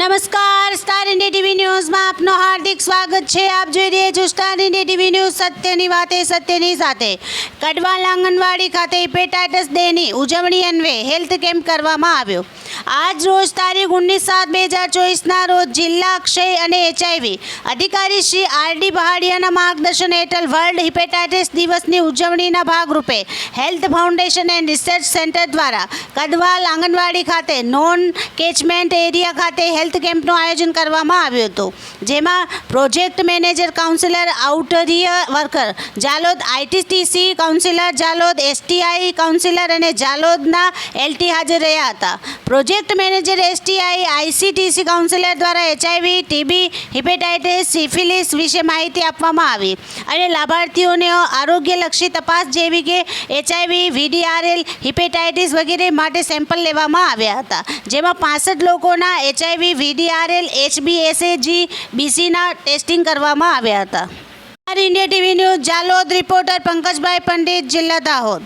નમસ્કાર, star India TV ન્યૂઝમાં આપનું હાર્દિક સ્વાગત છે। આપ જોઈ રહ્યા છો સ્ટાર ઇન્ડિયા ટીવી ન્યૂઝ, સત્યની વાતે સત્યની સાથે। કડવાલ આંગણવાડી ખાતે હેપેટાઇટિસ ડેની ઉજવણી અન્વયે હેલ્થ કેમ્પ કરવામાં આવ્યો। આજ રોજ તારીખ 19/7/2024ના રોજ જિલ્લા ક્ષય અને HIV અધિકારી શ્રી RD પહાડિયાના માર્ગદર્શન હેઠળ વર્લ્ડ હેપેટાઇટિસ દિવસની ઉજવણીના ભાગરૂપે health foundation and research centre દ્વારા કડવાલ આંગણવાડી ખાતે નોન કેચમેન્ટ એરિયા ખાતે હેલ્થ કેમ્પનું આયોજન કરવામાં આવ્યું હતું, જેમાં project manager, counsellor, outreach worker Jhalod, ITTC counsellor Jhalod, STI counsellor અને જાલોદના LT હાજર રહ્યા હતા। Project manager STI ICTC counsellor દ્વારા HIV, TB, હેપેટાઇટિસ, સિફિલિસ વિશે માહિતી આપવામાં આવી અને લાભાર્થીઓને આરોગ્યલક્ષી તપાસ જેવી કે HIV, VDRL, હેપેટાઇટિસ વગેરે માટે સેમ્પલ લેવામાં આવ્યા હતા, જેમાં 65 લોકોના HIV, VDRL, HbSAg, BCના ટેસ્ટિંગ કરવામાં આવ્યા હતા। Star India TV news Jhalod, reporter Pankajbhai Pandit, જિલ્લા દાહોદ।